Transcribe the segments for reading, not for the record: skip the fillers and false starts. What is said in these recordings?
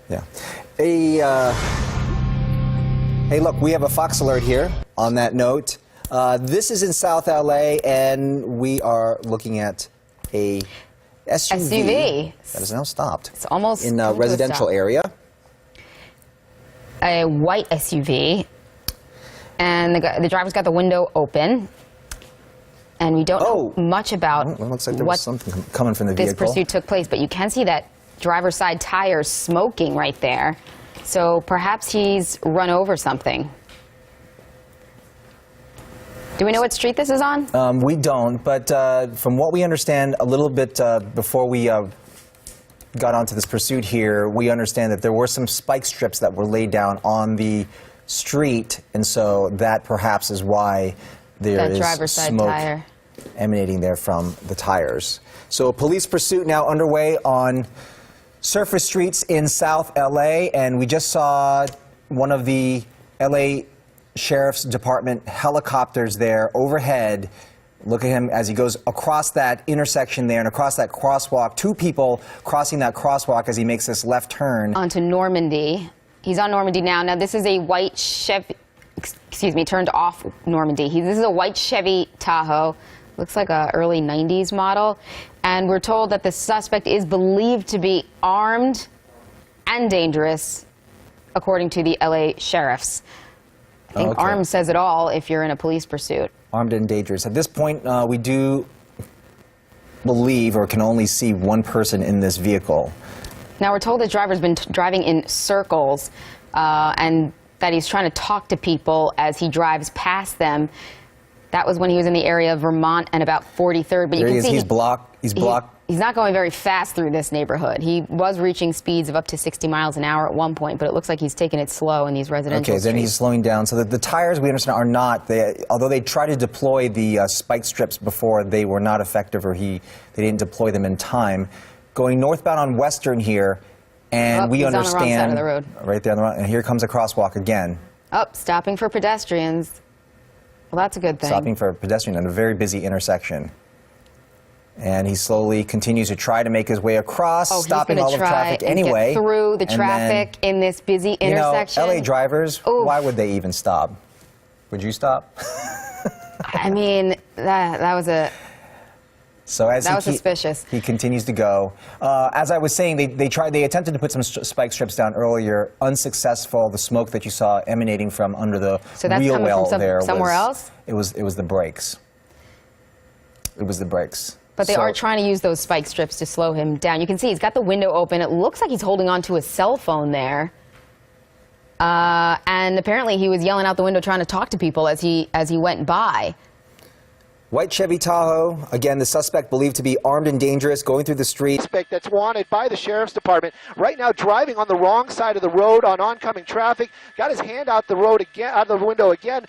Yeah. Hey, look, we have a Fox alert here on that note. This is in South LA, and we are looking at a SUV that is now stopped. It's almost in a residential area. A white SUV, and the driver's got the window open, and we don't know much about it looks like there was something coming from the this vehicle. pursuit took place, but you can see that driver's side tire smoking right there. So perhaps he's run over something. Do we know what street this is on? We don't, but from what we understand a little bit before we got onto this pursuit here, we understand that there were some spike strips that were laid down on the street, and so that perhaps is why there is smoke emanating there from the tires. So a police pursuit now underway on surface streets in South LA, and we just saw one of the LA Sheriff's Department helicopters there overhead. Look at him as he goes across that intersection there and across that crosswalk. Two people crossing that crosswalk as he makes this left turn. Onto Normandy. He's on Normandy now. Now this is a white Chevy, excuse me, turned off Normandy. This is a white Chevy Tahoe. Looks like a early 90s model. And we're told that the suspect is believed to be armed and dangerous, according to the LA sheriffs. I think armed says it all if you're in a police pursuit. Armed and dangerous. At this point, we do believe or can only see one person in this vehicle. Now, we're told the driver's been driving in circles and that he's trying to talk to people as he drives past them. That was when he was in the area of Vermont and about 43rd. But you can see he's blocked. He's not going very fast through this neighborhood. He was reaching speeds of up to 60 miles an hour at one point, but it looks like he's taking it slow in these residential streets. Then he's slowing down. So the tires, we understand, are not. Although they tried to deploy the spike strips before, they were not effective, or they didn't deploy them in time. Going northbound on Western here, and we understand. He's on the wrong side of the road. Right there on the wrong, and here comes a crosswalk again. Stopping for pedestrians. Well, that's a good thing. Stopping for a pedestrian at a very busy intersection. And he slowly continues to try to make his way across, stopping all of traffic anyway. Get through the traffic in this busy intersection. You know, LA drivers, why would they even stop? Would you stop? I mean, that was a... So as that was suspicious. He continues to go. As I was saying, they attempted to put some spike strips down earlier, unsuccessful. The smoke that you saw emanating from under the wheel well there somewhere else? It was the brakes. It was the brakes. But they are trying to use those spike strips to slow him down. You can see he's got the window open. It looks like he's holding on to his cell phone there. And apparently he was yelling out the window trying to talk to people as he went by. White Chevy Tahoe, again, the suspect believed to be armed and dangerous, going through the street. Suspect that's wanted by the Sheriff's Department. Right now driving on the wrong side of the road on oncoming traffic. Got his hand out the road again, out of the window again,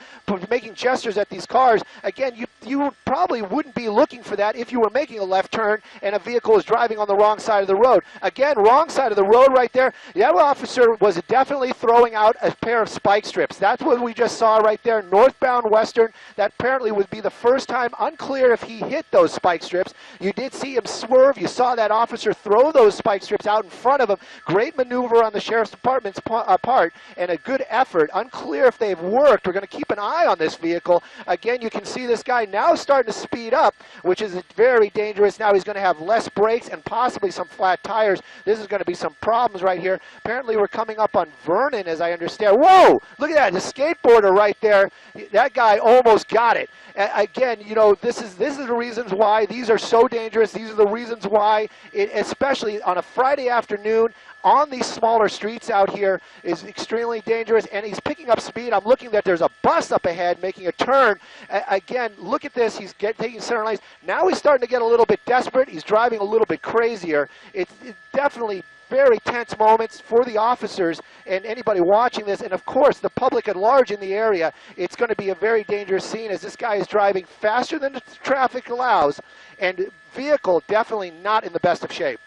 making gestures at these cars. Again, you probably wouldn't be looking for that if you were making a left turn and a vehicle is driving on the wrong side of the road. Again, wrong side of the road right there. The other officer was definitely throwing out a pair of spike strips. That's what we just saw right there, northbound Western. That apparently would be the first time. Unclear if he hit those spike strips. You did see him swerve. You saw that officer throw those spike strips out in front of him. Great maneuver on the Sheriff's Department's part and a good effort. Unclear if they've worked. We're going to keep an eye on this vehicle. Again, you can see this guy now starting to speed up, which is very dangerous. Now he's going to have less brakes and possibly some flat tires. This is going to be some problems right here. Apparently we're coming up on Vernon, as I understand. Whoa! Look at that, the skateboarder right there. That guy almost got it. Again, you know, this is the reasons why these are so dangerous. These are the reasons why, especially on a Friday afternoon, on these smaller streets out here, is extremely dangerous, and he's picking up speed. I'm looking that there's a bus up ahead making a turn. Again, look at this. He's taking center lanes. Now he's starting to get a little bit desperate. He's driving a little bit crazier. It's definitely very tense moments for the officers and anybody watching this, and of course the public at large in the area. It's going to be a very dangerous scene as this guy is driving faster than the traffic allows, and vehicle definitely not in the best of shape.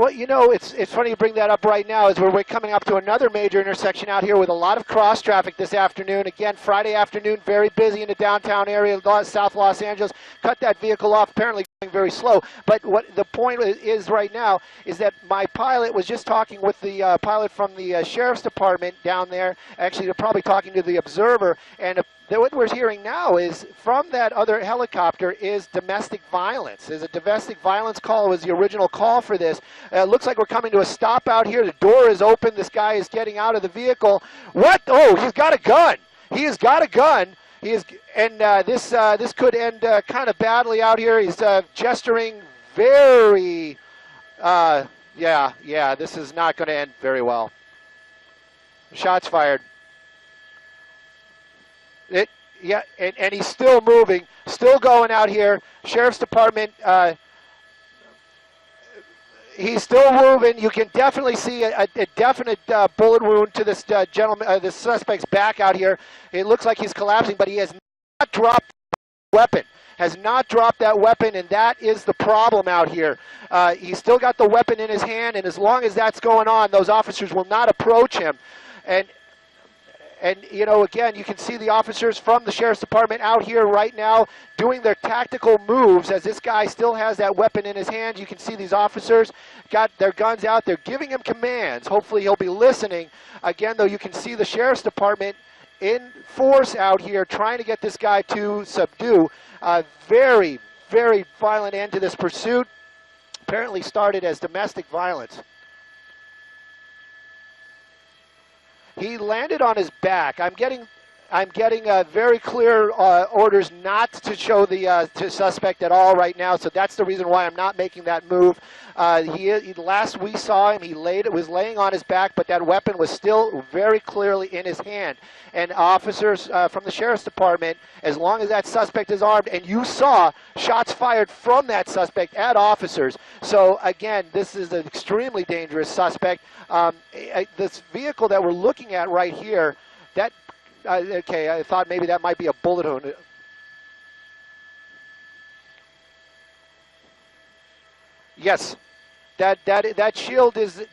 Well, you know, it's funny you bring that up right now as we're coming up to another major intersection out here with a lot of cross traffic this afternoon. Again, Friday afternoon, very busy in the downtown area, South Los Angeles. Cut that vehicle off, apparently going very slow. But what the point is right now is that my pilot was just talking with the pilot from the Sheriff's Department down there. Actually, they're probably talking to the Observer, and what we're hearing now is from that other helicopter is domestic violence. There's a domestic violence call. It was the original call for this. It looks like we're coming to a stop out here. The door is open. This guy is getting out of the vehicle. What? Oh, he's got a gun. He has got a gun. He is, and this could end kind of badly out here. He's gesturing very, yeah. This is not going to end very well. Shots fired. And he's still moving, still going out here. Sheriff's Department, he's still moving. You can definitely see a definite bullet wound to this gentleman, this suspect's back out here. It looks like he's collapsing, but he has not dropped the weapon. Has not dropped that weapon, and that is the problem out here. He's still got the weapon in his hand, and as long as that's going on, those officers will not approach him. And, you know, again, you can see the officers from the Sheriff's Department out here right now doing their tactical moves as this guy still has that weapon in his hand. You can see these officers got their guns out. They're giving him commands. Hopefully he'll be listening. Again, though, you can see the Sheriff's Department in force out here trying to get this guy to subdue. Very, very violent end to this pursuit. Apparently started as domestic violence. He landed on his back. I'm getting very clear orders not to show the suspect at all right now. So that's the reason why I'm not making that move. Last we saw him, he was laying on his back, but that weapon was still very clearly in his hand. And officers from the Sheriff's Department, as long as that suspect is armed, and you saw shots fired from that suspect at officers. So again, this is an extremely dangerous suspect. This vehicle that we're looking at right here, that okay, I thought maybe that might be a bullet wound. Yes, that shield is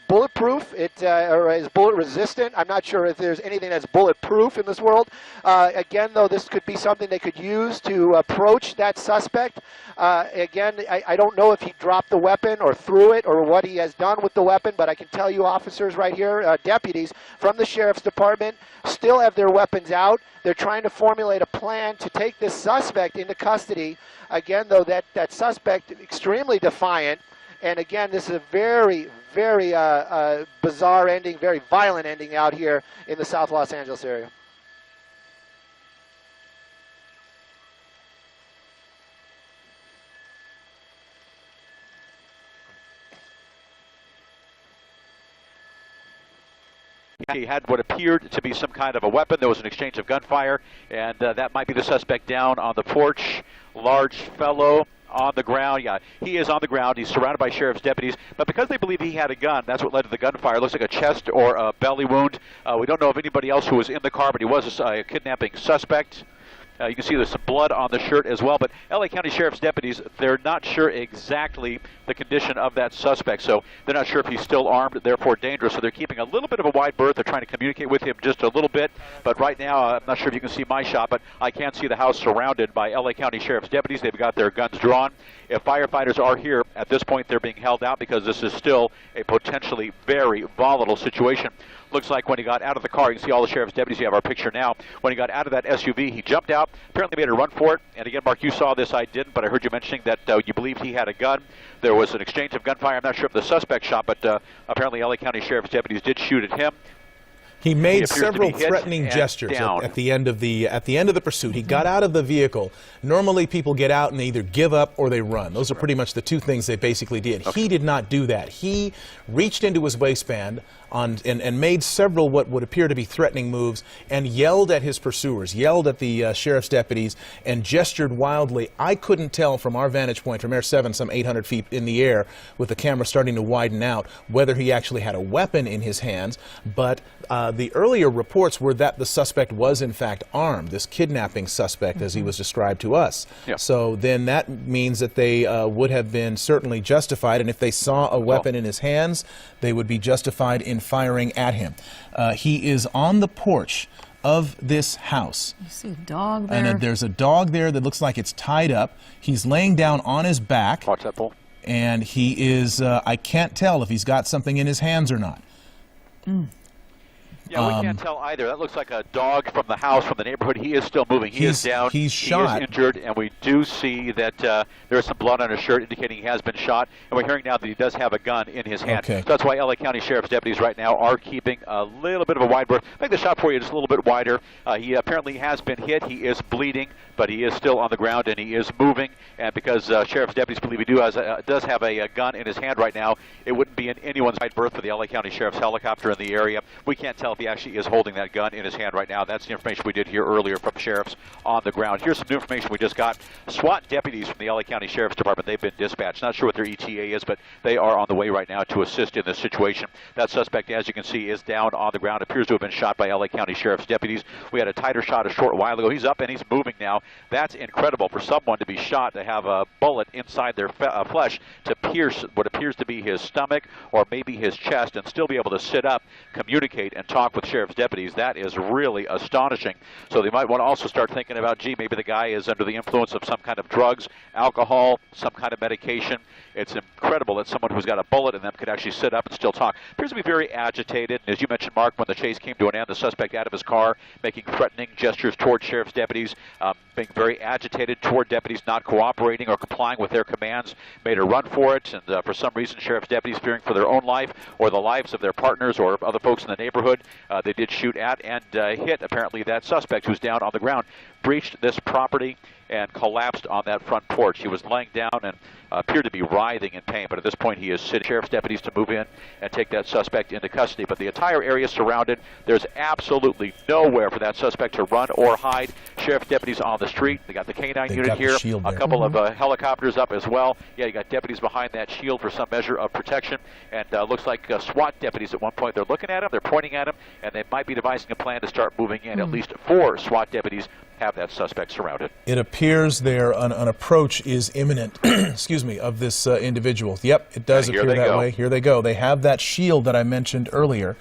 bulletproof. Or is bullet resistant. I'm not sure if there's anything that's bulletproof in this world. Again, though, this could be something they could use to approach that suspect. Again, I don't know if he dropped the weapon or threw it or what he has done with the weapon, but I can tell you officers right here, deputies from the Sheriff's Department, still have their weapons out. They're trying to formulate a plan to take this suspect into custody. Again, though, that suspect extremely defiant. And again, this is a very, very bizarre ending, very violent ending out here in the South Los Angeles area. He had what appeared to be some kind of a weapon. There was an exchange of gunfire, and that might be the suspect down on the porch. Large fellow on the ground. Yeah, he is on the ground. He's surrounded by sheriff's deputies, but because they believe he had a gun, that's what led to the gunfire. It looks like a chest or a belly wound. We don't know of anybody else who was in the car, but he was a kidnapping suspect. You can see there's some blood on the shirt as well, but LA County Sheriff's deputies, they're not sure exactly the condition of that suspect, so they're not sure if he's still armed, therefore dangerous, so they're keeping a little bit of a wide berth. They're trying to communicate with him just a little bit, but right now, I'm not sure if you can see my shot, but I can see the house surrounded by LA County Sheriff's deputies. They've got their guns drawn. If firefighters are here, at this point, they're being held out because this is still a potentially very volatile situation. Looks like when he got out of the car, you can see all the sheriff's deputies. You have our picture now. When he got out of that SUV, he jumped out, apparently made a run for it. And again, Mark, you saw this. I didn't, but I heard you mentioning that you believed he had a gun. There was an exchange of gunfire. I'm not sure if the suspect shot, but apparently LA County Sheriff's deputies did shoot at him. He made several threatening gestures at the end of the pursuit. He got out of the vehicle. Normally, people get out and they either give up or they run. Those are pretty much the two things they basically did. Okay. He did not do that. He reached into his waistband, and made several what would appear to be threatening moves and yelled at his pursuers, yelled at the sheriff's deputies, and gestured wildly. I couldn't tell from our vantage point, from Air 7, some 800 feet in the air, with the camera starting to widen out, whether he actually had a weapon in his hands, but the earlier reports were that the suspect was in fact armed, this kidnapping suspect as he was described to us. Yeah. So then that means that they would have been certainly justified, and if they saw a weapon in his hands, they would be justified in firing at him. He is on the porch of this house. You see a dog there? And there's a dog there that looks like it's tied up. He's laying down on his back. Watch that, Bull. And he is, I can't tell if he's got something in his hands or not. Yeah, we can't tell either. That looks like a dog from the house, from the neighborhood. He is still moving. He is down. He's shot. He is injured, and we do see that there is some blood on his shirt indicating he has been shot. And we're hearing now that he does have a gun in his hand. Okay. So that's why LA County Sheriff's deputies right now are keeping a little bit of a wide berth. Make the shot for you just a little bit wider. He apparently has been hit. He is bleeding, but he is still on the ground, and he is moving. And because Sheriff's deputies believe he does have a gun in his hand right now, it wouldn't be in anyone's wide berth for the LA County Sheriff's helicopter in the area. We can't tell if he actually is holding that gun in his hand right now. That's the information we did hear earlier from sheriffs on the ground. Here's some new information we just got. SWAT deputies from the LA County Sheriff's Department, they've been dispatched. Not sure what their ETA is, but they are on the way right now to assist in this situation. That suspect, as you can see, is down on the ground. Appears to have been shot by LA County Sheriff's deputies. We had a tighter shot a short while ago. He's up and he's moving now. That's incredible for someone to be shot, to have a bullet inside their flesh to pierce what appears to be his stomach or maybe his chest and still be able to sit up, communicate, and talk with sheriff's deputies. That is really astonishing. So they might want to also start thinking about, gee, maybe the guy is under the influence of some kind of drugs, alcohol, some kind of medication. It's incredible that someone who's got a bullet in them could actually sit up and still talk. Appears to be very agitated. And as you mentioned, Mark, when the chase came to an end, the suspect out of his car, making threatening gestures toward sheriff's deputies, being very agitated toward deputies not cooperating or complying with their commands, made a run for it. And for some reason, sheriff's deputies, fearing for their own life or the lives of their partners or other folks in the neighborhood, they did shoot at and hit, apparently, that suspect who's down on the ground, breached this property and collapsed on that front porch. He was laying down and appeared to be writhing in pain, but at this point he is sitting. Sheriff's deputies to move in and take that suspect into custody. But the entire area is surrounded. There's absolutely nowhere for that suspect to run or hide. Sheriff's deputies on the street. They got the canine unit here, a couple of helicopters up as well. Yeah, you got deputies behind that shield for some measure of protection, and looks like SWAT deputies at one point. They're looking at him, they're pointing at him, and they might be devising a plan to start moving in. At least 4 SWAT deputies have that suspect surrounded. It appears there an approach is imminent, excuse me, of this individual. Yep, it does appear that way. Here they go. They have that shield that I mentioned earlier.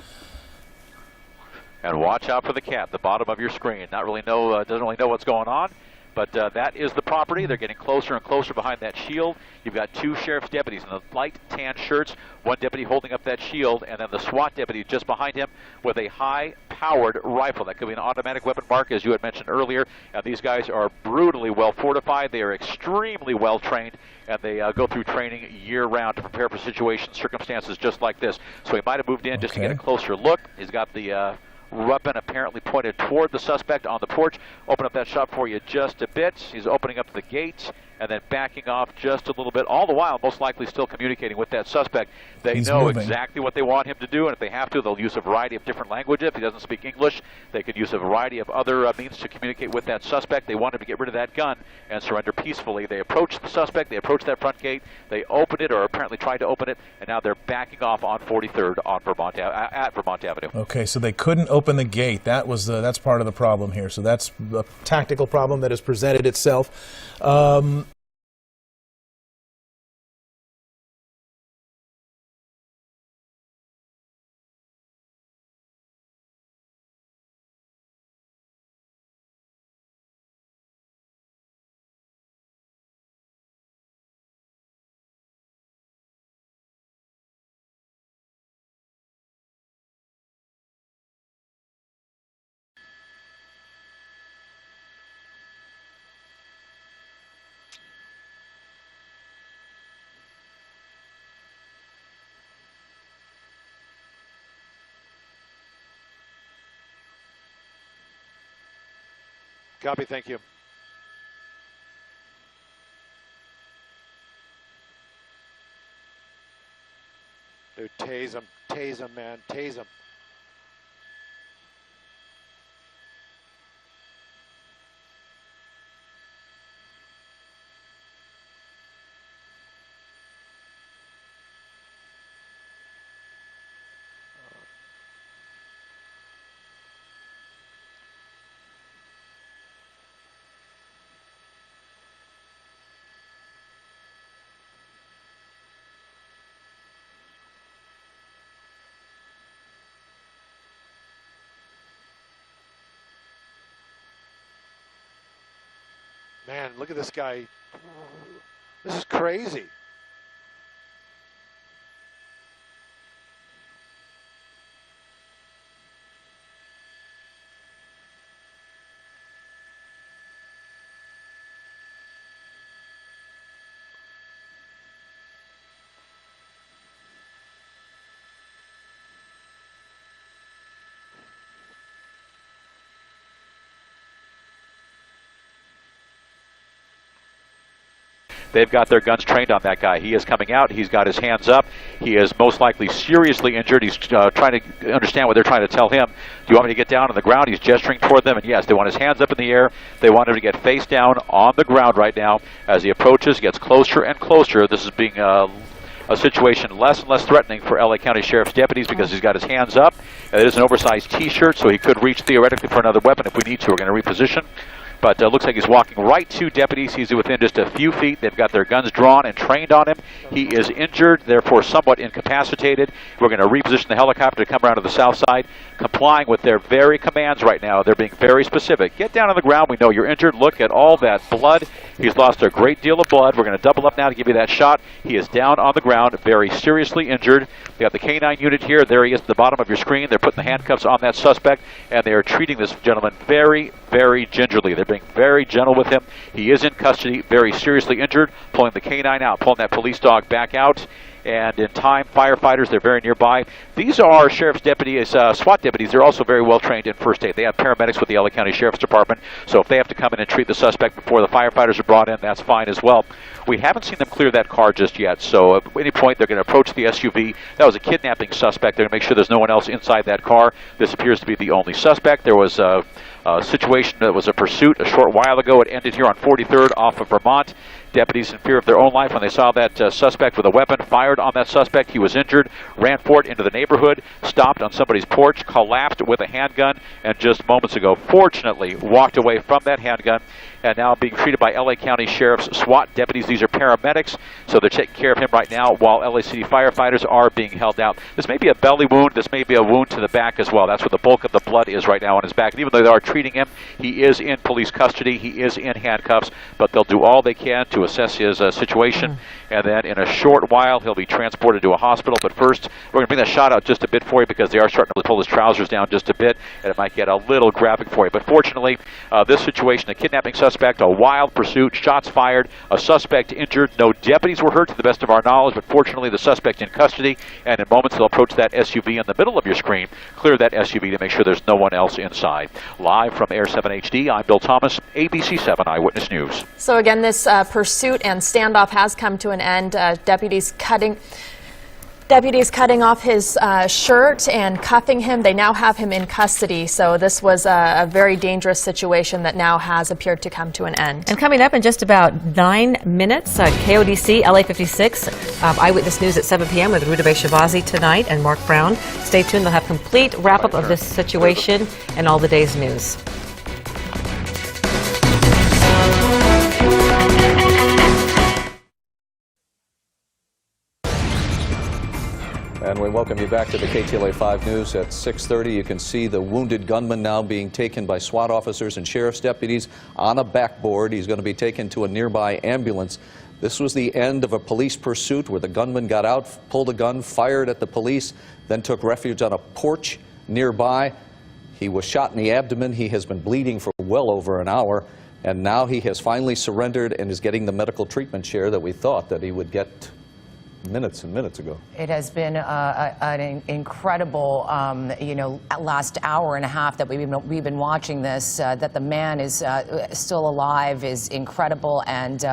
And watch out for the cat at the bottom of your screen. Doesn't really know what's going on. But that is the property. They're getting closer and closer behind that shield. You've got 2 sheriff's deputies in the light tan shirts, 1 deputy holding up that shield, and then the SWAT deputy just behind him with a high-powered rifle. That could be an automatic weapon, Mark, as you had mentioned earlier. And these guys are brutally well fortified. They are extremely well trained, and they go through training year-round to prepare for situations, circumstances just like this. So he might have moved in just to get a closer look. He's got the weapon apparently pointed toward the suspect on the porch. Open up that shot for you just a bit. He's opening up the gate and then backing off just a little bit, all the while most likely still communicating with that suspect. They know exactly what they want him to do, and if they have to, they'll use a variety of different languages. If he doesn't speak English, they could use a variety of other means to communicate with that suspect. They want him to get rid of that gun and surrender peacefully. They approach the suspect, they approach that front gate, they open it, or apparently tried to open it, and now they're backing off on 43rd on at Vermont Avenue. Okay, so they couldn't open the gate. That's part of the problem here. So that's a tactical problem that has presented itself. Copy, thank you. Dude, tase him, man, tase him. Man, look at this guy. This is crazy. They've got their guns trained on that guy. He is coming out. He's got his hands up. He is most likely seriously injured. He's trying to understand what they're trying to tell him. Do you want me to get down on the ground? He's gesturing toward them, and yes, they want his hands up in the air. They want him to get face down on the ground right now. As he approaches, gets closer and closer. This is being a situation less and less threatening for LA County Sheriff's deputies because he's got his hands up. It is an oversized T-shirt, so he could reach theoretically for another weapon if we need to. We're going to reposition. But looks like he's walking right to deputies. He's within just a few feet. They've got their guns drawn and trained on him. He is injured, therefore somewhat incapacitated. We're going to reposition the helicopter to come around to the south side, complying with their very commands right now. They're being very specific. Get down on the ground. We know you're injured. Look at all that blood. He's lost a great deal of blood. We're going to double up now to give you that shot. He is down on the ground, very seriously injured. They got the K9 unit here. There he is at the bottom of your screen. They're putting the handcuffs on that suspect, and they are treating this gentleman very, very gingerly. They're being very gentle with him. He is in custody, very seriously injured, pulling the K9 out, pulling that police dog back out. And in time, firefighters, they're very nearby. These are sheriff's deputies, SWAT deputies. They're also very well trained in first aid. They have paramedics with the LA County Sheriff's Department, so if they have to come in and treat the suspect before the firefighters are brought in, that's fine as well. We haven't seen them clear that car just yet, so at any point they're going to approach the SUV. That was a kidnapping suspect. They're going to make sure there's no one else inside that car. This appears to be the only suspect. There was a situation that was a pursuit a short while ago. It ended here on 43rd off of Vermont. Deputies in fear of their own life when they saw that suspect with a weapon, fired on that suspect. He was injured, ran for it into the neighborhood, stopped on somebody's porch, collapsed with a handgun, and just moments ago, fortunately, walked away from that handgun, and now being treated by LA County Sheriff's SWAT deputies. These are paramedics, so they're taking care of him right now while LA City firefighters are being held out. This may be a belly wound. This may be a wound to the back as well. That's where the bulk of the blood is right now on his back. And even though they are treating him, he is in police custody. He is in handcuffs, but they'll do all they can to assess his situation. And then in a short while, he'll be transported to a hospital. But first, we're going to bring that shot out just a bit for you because they are starting to pull his trousers down just a bit, and it might get a little graphic for you. But fortunately, this situation, a kidnapping suspect, a wild pursuit, shots fired, a suspect injured. No deputies were hurt to the best of our knowledge, but fortunately the suspect in custody, and in moments they'll approach that SUV in the middle of your screen, clear that SUV to make sure there's no one else inside. Live from Air 7 HD, I'm Bill Thomas, ABC 7 Eyewitness News. So again, this pursuit and standoff has come to an end. Deputies cutting off his shirt and cuffing him. They now have him in custody. So this was a very dangerous situation that now has appeared to come to an end. And coming up in just about 9 minutes, KODC LA 56 Eyewitness News at 7 p.m. with Rudabeh Shahbazi tonight and Mark Brown. Stay tuned. They'll have complete wrap-up of this situation and all the day's news. And we welcome you back to the KTLA 5 News at 6:30. You can see the wounded gunman now being taken by SWAT officers and sheriff's deputies on a backboard. He's going to be taken to a nearby ambulance. This was the end of a police pursuit where the gunman got out, pulled a gun, fired at the police, then took refuge on a porch nearby. He was shot in the abdomen. He has been bleeding for well over an hour, and now he has finally surrendered and is getting the medical treatment share that we thought that he would get minutes and minutes ago. It has been an incredible, last hour and a half that we've been watching this. That the man is still alive is incredible, and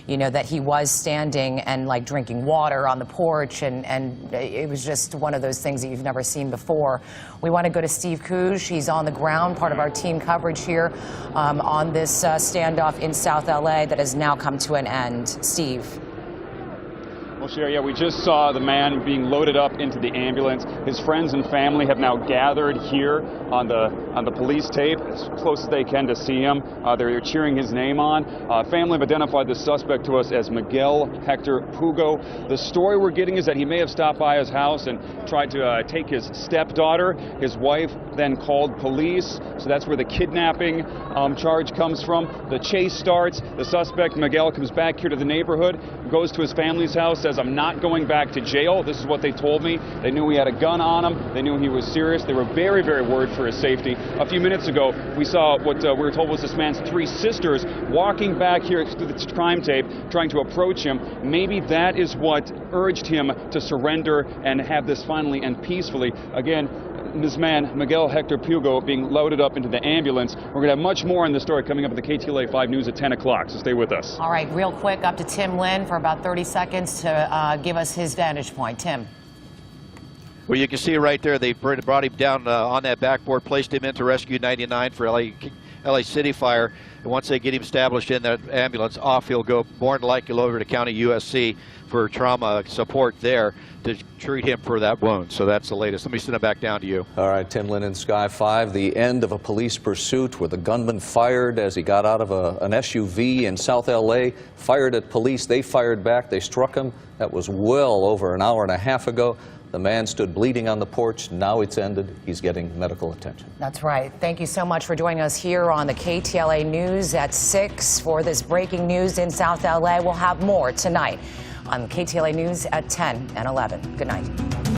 that he was standing and like drinking water on the porch, and it was just one of those things that you've never seen before. We want to go to Steve Couge. He's on the ground, part of our team coverage here on this standoff in South LA that has now come to an end. Steve. Well, Sherry, yeah, we just saw the man being loaded up into the ambulance. His friends and family have now gathered here on the police tape, as close as they can to see him. They're cheering his name on. Family have identified the suspect to us as Miguel Hector Pugo. The story we're getting is that he may have stopped by his house and tried to take his stepdaughter. His wife then called police, so that's where the kidnapping charge comes from. The chase starts. The suspect, Miguel, comes back here to the neighborhood, goes to his family's house, says, "I'm not going back to jail." This is what they told me. They knew he had a gun on him. They knew he was serious. They were very, very worried for his safety. A few minutes ago, we saw what we were told was this man's 3 sisters walking back here through the crime tape, trying to approach him. Maybe that is what urged him to surrender and have this finally end peacefully. Again, this man, Miguel Hector Pugo, being loaded up into the ambulance. We're going to have much more on this story coming up at the KTLA 5 News at 10 o'clock, so stay with us. All right, real quick, up to Tim Lynn for about 30 seconds to give us his vantage point. Tim. Well, you can see right there, they brought him down on that backboard, placed him into Rescue 99 for LA City Fire. And once they get him established in that ambulance, off he'll go, more than likely over to County USC for trauma support there to treat him for that wound. So that's the latest. Let me send it back down to you. All right, Tim Lynn in Sky 5. The end of a police pursuit where the gunman fired as he got out of an SUV in South LA, fired at police. They fired back. They struck him. That was well over an hour and a half ago. The man stood bleeding on the porch. Now it's ended. He's getting medical attention. That's right. Thank you so much for joining us here on the KTLA News at 6 for this breaking news in South LA. We'll have more tonight on KTLA News at 10 and 11. Good night.